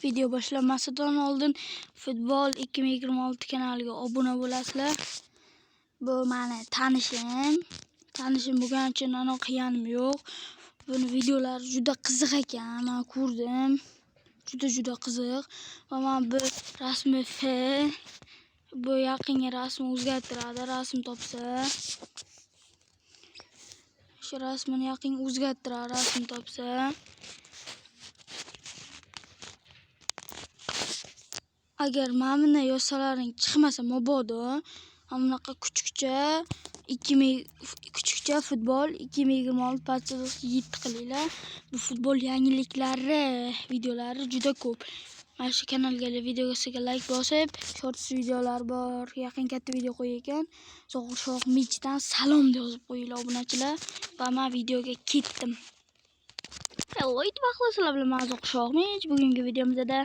Video boshlanmasidan oldin Futbol 2026 kanaliga obuna bo'lasizlar. Bu meni tanishim. Tanishim bo'lgani uchun aniq qiyanim yo'q. Buni videolari juda qiziq ekan. Men ko'rdim. Juda qiziq. Va men bu rasmi F bu yaqinga rasm o'zgartiradi, rasm topsa. Shu rasmini yaqin o'zgartiradi, rasm topsa. Agar mana bunday yozsalaring chiqmasa mabodo, mana bunaqa kuchukcha futbol 2026 patchasiga 7 qilinglar. Bu futbol yangiliklari videolari juda ko'p. Mana shu kanalga videosiga like bosib, shorts videolar bor, yaqin katta video qo'ygan. Zo'g'ir Michdan salom deb yozib qo'yinglar obunachilar. Va men videoga ketdim. Hello, baxtlasizlar bilan men Zo'g'ir Mich. Bugungi videomizda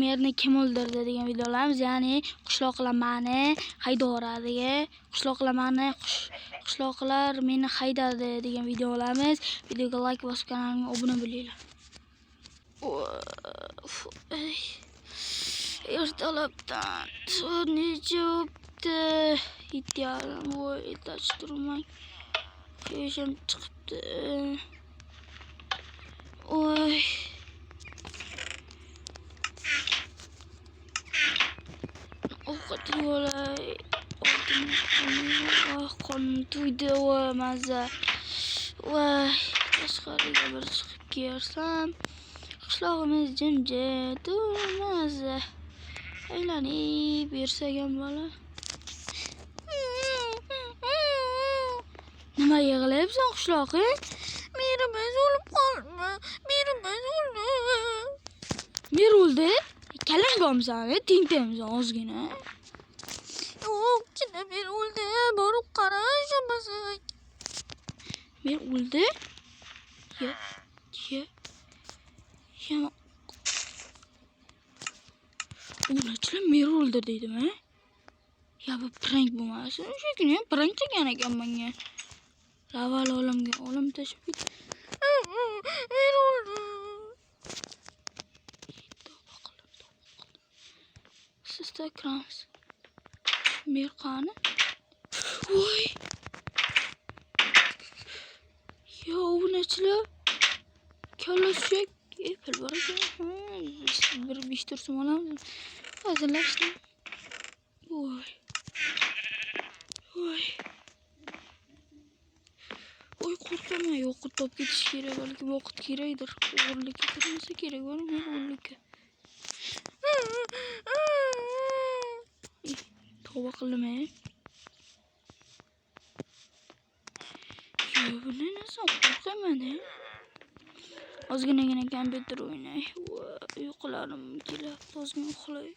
merni kim o'ldirdi degan videolarimiz, ya'ni qishloqlar meni haydavoradiga, qishloqlar meni haydadi degan videolarimiz. Videoga like bosib kanalimga obuna bo'linglar. Ertalabdan soat necha bo'pti? Yetyapman. Voy, etach turmang. Keyishim chiqibdi. Voy. Ovqat yeyolay. Qonim to'ydi, voy maza. Voy, tashqariga bir chiqib kersam, qishlog'imiz jimjit, maza. Aylanib yursak ham bola. Nima yig'layapsan qishloqing? Merimiz o'lib qoldi. Merimiz o'ldi. Mer o'ldi? Kalang bormisan? Tintaymisan ozgina. Yo'q, chinda mer o'ldi. Borib qarash olmasak. Mer o'ldi? Ya. Unachilar mer o'ldi deydimi? Ya bu prank bo'lmasin. O'sha kuni ham prank qilgan ekan menga. Laval olam tashib ketdi. Mer o'ldi. Sister Krams. Mer qani? Voy. Yo, unachilar. Kalla suyak pul bor ekan. Bir 5 tursim olamiz. Hazırlaştım. Voy. Oy, qo'rqaman. Yo'q, top ketish kerak, balki vaqt kerakdir. O'g'irlikka kirmasa kerak, men o'g'irlikka. Tavba qildim. Yo, bu nasa qo'rqaman. Ozginagina kompyuter o'ynay. Uyqularim kelyapti, ozgina uxlay.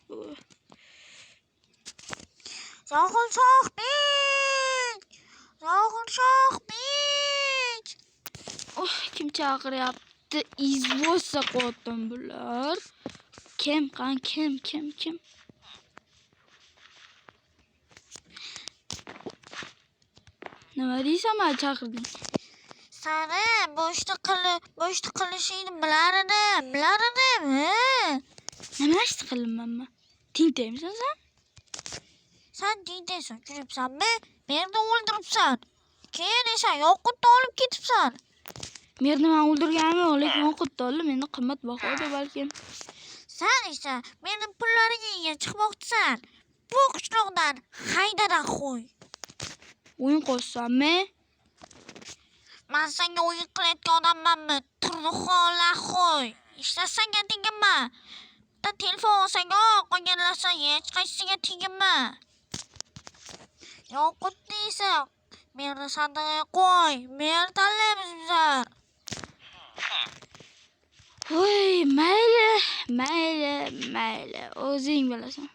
Zo'g'ir Shohbek. Kim chaqiryapti? Izvosa qo'ydim bular. Kim? Nima deysan, men chaqirding? Sani boshda qilishingni bilar edim. Nima ish qildim men? Tintaymisan sen? Sen tintaysan, yuribsanmi? Meni o'ldiribsan. Keyin esa yoqutni olib ketibsan. Merni men o'ldirganim yo'q, lekin yoqutni oldim. Meni qimmatbahodir balkim. Sen esa meni pullarimga ega chiqmoqchisan. Bu qishloqdan haydadan qo'y. O'yin qo'ysanmi? Men senga o'yin qilayotgan odammanmi? Turni xola qo'y. Ishlasanga teginma. Telefon olsang qolganlarsan hech qaysiga teginma. Yoqutni esa meni sandiqqa qo'y. Men tanlaymiz bizlar. Voy, mayli. O'zing bilasan.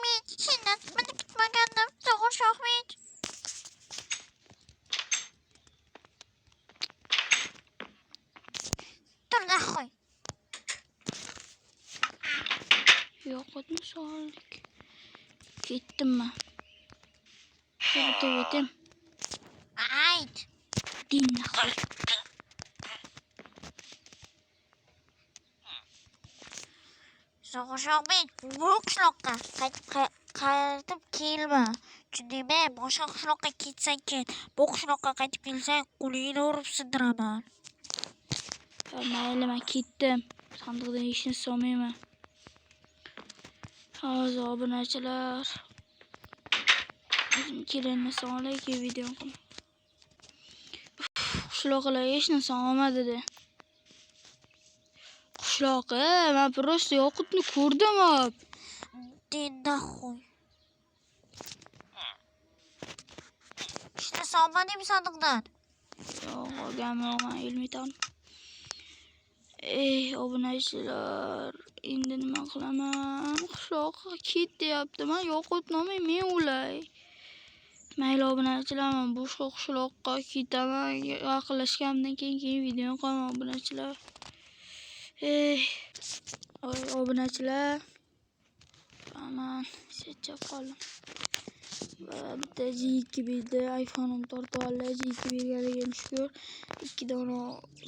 Men chindan buni kutmagandim, Zo'g'ir Shohbek. Turna qo'y. Yo'qotni soldik. Ketdim men. Ayt. Dinna qo'y. Sho'xbek, bu qishloqqa qaytib kelma. Tushundingmi? Boshqa qishloqqa ketsang ket. Bu qishloqqa qaytib kelsang, qo'lingni urib sindiraman. Mayli, men ketdim. Sandiqdan hech narsa solmayman. Hozir obunachilar. O'zim kelinni solay-ki video qilib. Qishloqlar hech narsa olmadi-da. Qishloqqa men просто yoqutni ko'rdim hop. Dinda qo'y. İşte solmadingmi sandiqdan? Yo'q, olganman, ilmiy Ey, obunachilar, endi nima qilaman? Qishloqqa ket deyapti. Men yoqutni olmay men o'lay. Mayli obunachilar, men boshqa qishloqqa ketaman. Yaqinlashganimdan keyin videoni qo'yaman obunachilar. Ey, obunachilar. Aman, charchab qoldim. Bitta G2 iPhone'im tortib oldi. G2 berganligim shukur. 2 dona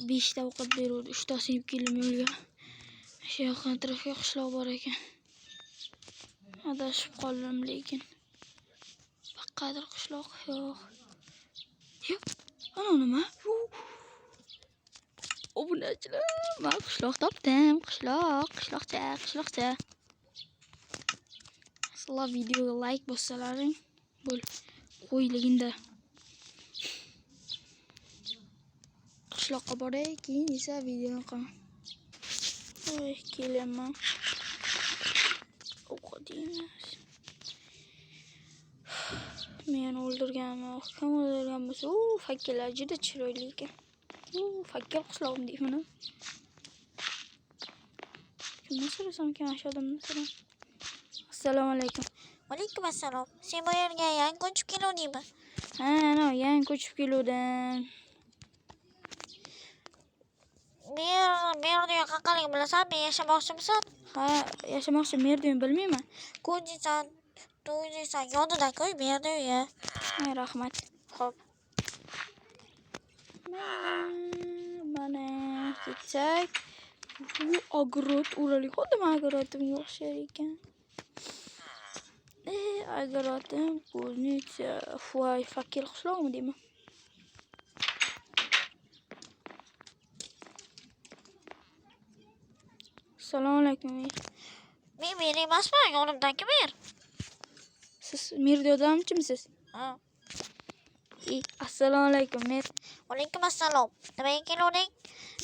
5 ta ovqat beruvdi. 3 tasini yeb keldim yo'lga. Shu yoqqa atrofga qishloq bor ekan. Adashib qoldim lekin. Faqadir qishloq yo'q. Yo'q. Ana nima? Obunachilar, men qishloq topdim. Qishloqcha. Sizlar videoga like bossalaring bo'l. Qo'yliginda. Qishloqqa boray, keyin esa videoni qilaman. Voy, kelaman. Ovqat yeymiz. Men o'ldirganman. Kim o'ldirgan bo'lsa, fakirlar juda chiroyli ekan. Fakir qishlog'im deyman. Kimdan so'rasam ekan o'sha odamdan so'rayman. Assalomu alaykum. Alaykum assalom. Sen bu yerga yangi ko'chib keldingmi? Ha, ana yangi ko'chib keldim. Merdiyon qanaqaligini bilasanmi? Yashamoqchimisan? Ha, yashamoqchiman, merdiyon bilmayman. Ko'jiysan, to'yjiysan, yonida-ku merdiyon. Ha, rahmat. Xo'p. Mana ketsak. Bu agrot o'ralik. Xuddi agrotimga o'xshar ekan. Agrotim ko'znica. Voy, fakir qishloqmi deyman. Assalomu alaykum. Men mer emasman, yonimdagi mer. Siz merdiyodamchimisiz? Ha. Assalomu alaykum, mer. Alaykum assalom. Nimaga kelding?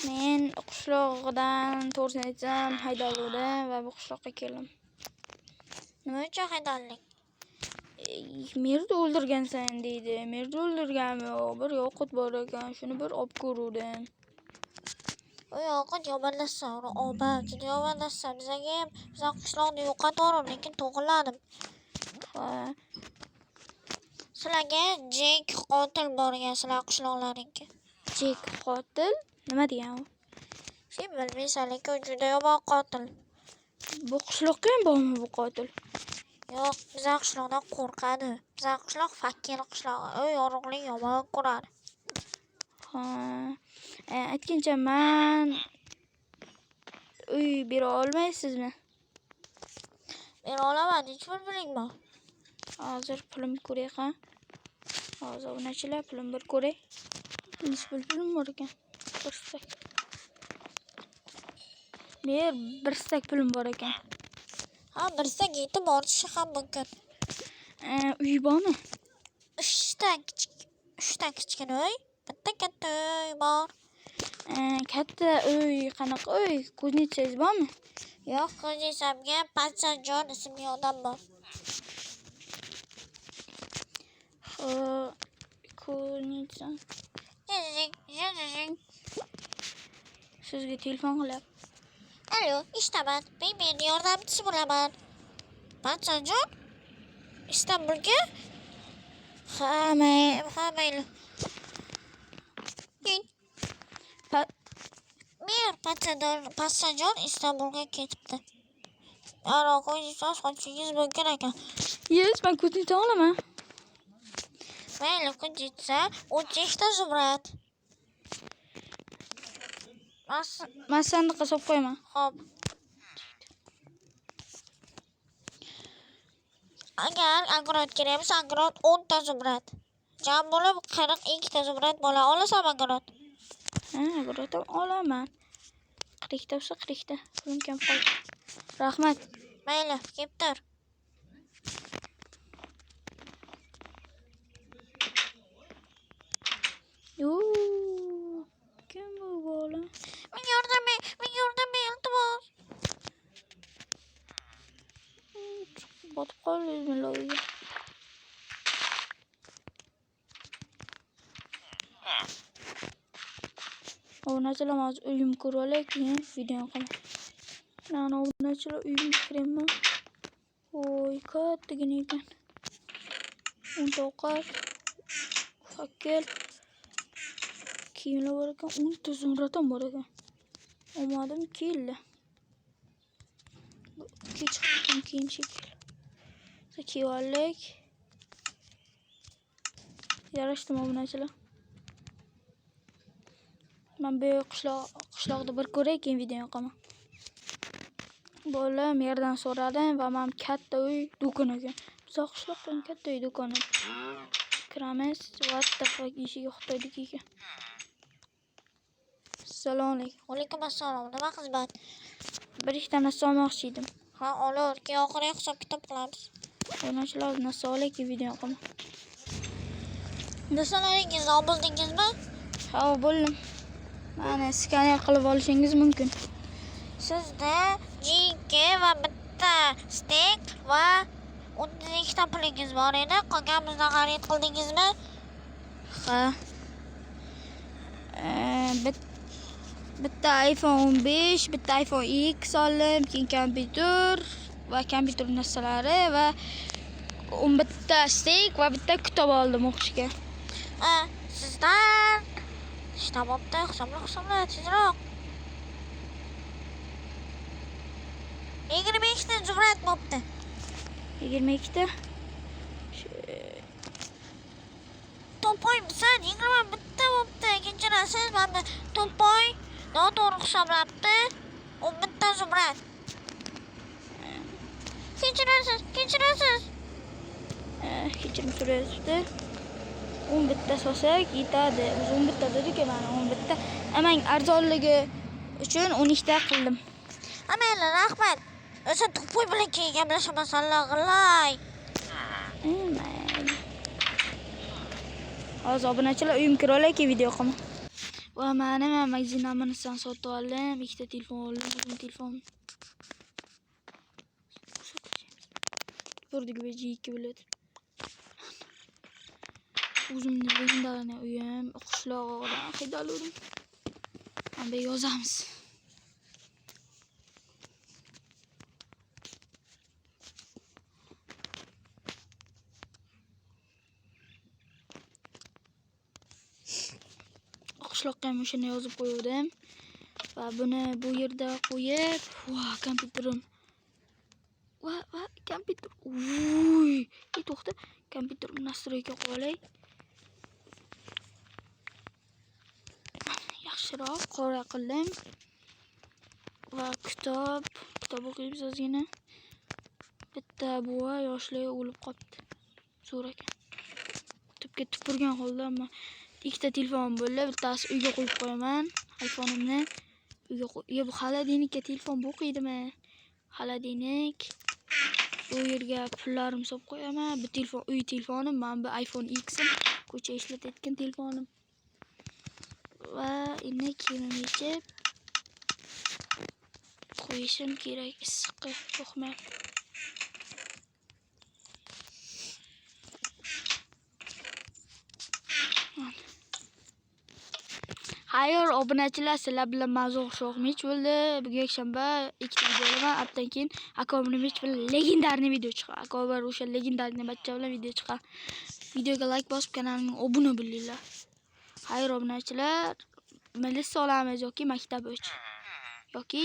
Men qishloqdan to'g'risini aytsam haydaluvdim va bu qishloqqa keldim. Nima uchun haydalding? Merni o'ldirgansan deydi. Merni o'ldirganmi? Bir yoqut bor ekan, shuni bir olib ko'ruvdim. O yoqut yomonlashsa, uni obat, yomonlashsa bizaga ham qishloqni yo'qotdim, lekin to'g'riladim. Ha. Sizlarga Jek qotil borgan, sizlar qishloqlaringga. Jek qotil? Nima degan u? Sen bilmaysan, lekin juda yomon qotil. Bu qishloqqa ham bormi bu qotil? Yo'q, bizlar qishloqdan qo'rqadi. Bizlar qishloq fakir qishloq, u yorug'lik yomon ko'radi. Ha. Aytgancha men uy bera olmaysizmi? Bera olaman, hech bir puling bor. Hozir pulim ko'ray, ha. Hozir obunachilar pulim bir ko'ray. Nechta pulim bor ekan? Bir stak pulim bor ekan. Ha, bir stak yetib borishi ham mumkin. Uy bormi? 3 ta kichkina uy, bitta katta uy bor. Katta uy qanaqa uy? Ko'znichangiz bormi? Yo'q, ko'znichamga Patsajon ismli odam bor. Ko'znichan. Jing. Sizga telefon qilyapti. Alo, ishdaman. Men yordamchisi bo'laman. Patsajon? Istanbulga? Ha, mayli. Patsajon Istanbulga ketibdi. Ana, ko'zingiz qochingiz mumkin ekan. Yes, men ko'znichan olaman. Mayli, ko'zingiz 30 ta zumrad. Men sandiqqa solib qo'yaman. Xo'p. Agar agrot kerak bo'lsa, agrot 10 ta zumrad. Jam bo'lib 42 ta zumrad bo'la olasan agrot. Ha, agrotam olaman. 40 ta bo'lsa 40 ta. Pulim kam qoldi. Rahmat. Mayli, kelib tur. Kim bu bola? Menga yordam ber, iltimos. Botib qoldingmi loyiga? Obunachilar hozir uyim ko'rib olay, keyin video qilaman. Mana obunachilar uyim kiraman. Voy, kattagina ekan. 10 ta ovqat, fakkel, kiyimlar bor ekan, 10 ta zumrad ham bor ekan. Olmadim, keldi. Kech qolgan keyin shekilli. Kiyib oldik. Yarashdimi obunachilar? Men bu qishloqda bir ko'ray, keyin video qilaman. Bolam yerdan so'radim va men katta uy do'kon ekan. Biz qishloqdan katta uy do'koni. Kiramiz, what the fuck eshigi Xitoydagi ekan. Assalomu alaykum. Alaykum assalom. Nima xizmat? Bir ikkita narsa olmoqchi edim. Ha, olur. Keyin oxiriga hisob kitob qilamiz. Obunachilar narsa olay, keyin video qilaman. Narsalaringizni olib bo'ldingizmi? Ha, bo'ldim. Mana skaner qilib olishingiz mumkin. Sizda G2 va bitta stek va 12 ta pulingiz bor edi. Qolganimizni xarid qildingizmi? Ha. Bitta iPhone 15, bitta iPhone X oldim, keyin kompyuter va kompyuter narsalari va 11 ta stek va bitta kitob oldim o'qishga. Sizdan ishtab bo'pti, hisobla tezroq. 22 ta zumrad bo'pti. 22 ta. To'poymisan, 21 ta bo'pti. Kechirasiz, mana to'poy noto'g'ri hisoblabdi. 11 ta zumrad. Kechirasiz. Kechirim so'rayapti. 11 ta solsak yetadi. Biz 11 ta dedik-ku, mana 11 ta. Amang arzonligi uchun 12 ta qildim. Mayli, rahmat. O'sha to'poy bilan keyin gaplashamasanlar, g'ilay. Mayli. Hozir obunachilar uyim kirib olay, keyin video qilaman. Va mana men magazin namunasidan sotib oldim. Ikkita telefon oldim, o'zim telefon. Ko'rdik G2 bo'ladi. O'zimni legendarniy uyim, qishlog'idan haydaldim. Mana yozamiz. Qishloqqa ham shuni yozib qo'ydim. Va buni bu yerda qo'yib, kompyuterim. Va kompyuter. To'xta. Kompyuterimni nastroyga qo'yay. Yaxshiroq qora qildim. Va kitob o'qiymiz ozgina. Bitta buva yoshlar o'lib qolibdi. Zo'r ekan. Tubga tupurgan holda men ikkita telefon bo'ldi. Bittasi uyga qo'yib qo'yaman. iPhone'imni uyga bu xolodilnikka telefon bo'qiydimi? Xolodilnik. Bu yerga pullarimni solib qo'yaman. Bu telefon uy telefonim, men bu iPhone X'im, ko'cha ishlatayotgan telefonim. Va endi kiyimimni yechib qo'yishim kerak. Issiqqa yo'qmayapti. Hayır, obunachilar, sizlar bilan mavzu o'xshaymiz bo'ldi. Bugun yakshanba, ikkita video olaman. Haftadan keyin akomning bilan legendarniy video chiqadi. Akobar o'sha legendarniy bachcha bilan video chiqadi. Videoga like bosib, kanalimga obuna bo'linglar. Hayır, obunachilar, milisa olamiz yoki maktab uchun. Yoki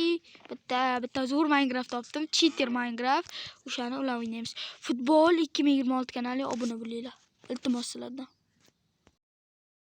bitta zo'r Minecraft topdim, cheater Minecraft. O'shani ular o'ynaymiz. Futbol 2026 kanaliga obuna bo'linglar. Iltimos sizlardan.